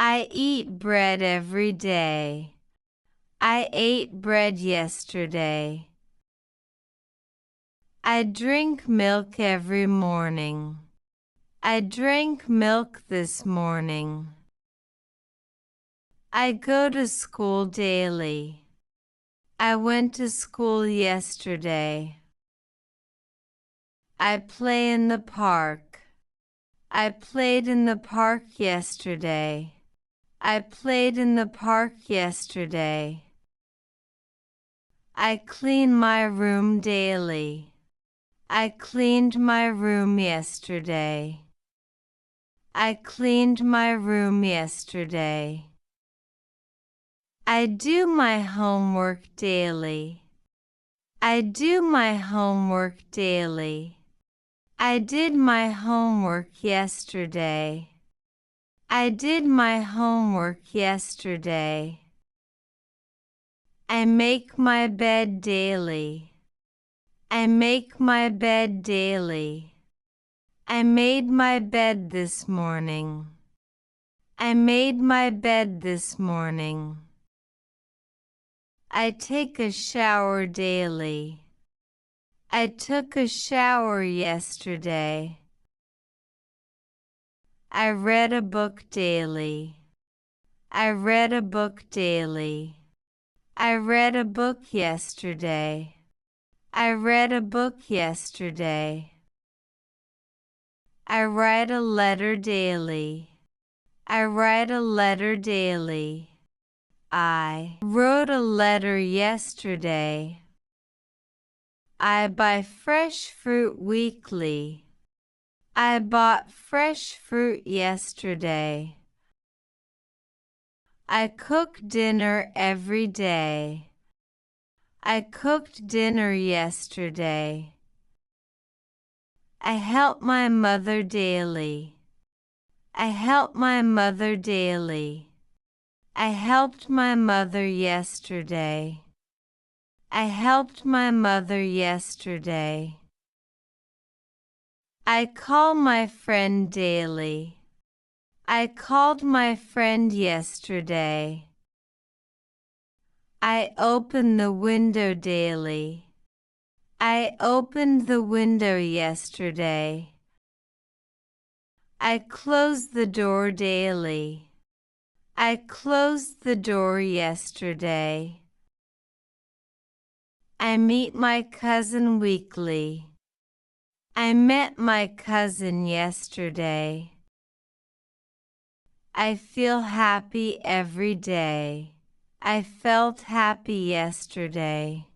I eat bread every day. I ate bread yesterday. I drink milk every morning. I drank milk this morning. I go to school daily. I went to school yesterday. I play in the park. I played in the park yesterday. I played in the park yesterday. I clean my room daily. I cleaned my room yesterday. I cleaned my room yesterday. I do my homework daily. I do my homework daily. I did my homework yesterday. I did my homework yesterday. I make my bed daily. I make my bed daily. I made my bed this morning. I made my bed this morning. I take a shower daily. I took a shower yesterday. I read a book daily. I read a book daily. I read a book yesterday. I read a book yesterday. I write a letter daily. I write a letter daily. I wrote a letter yesterday. I buy fresh fruit weekly. I bought fresh fruit yesterday. I cook dinner every day. I cooked dinner yesterday. I help my mother daily. I help my mother daily. I helped my mother yesterday. I helped my mother yesterday. I call my friend daily. I called my friend yesterday. I open the window daily. I opened the window yesterday. I close the door daily. I closed the door yesterday. I meet my cousin weekly. I met my cousin yesterday. I feel happy every day. I felt happy yesterday.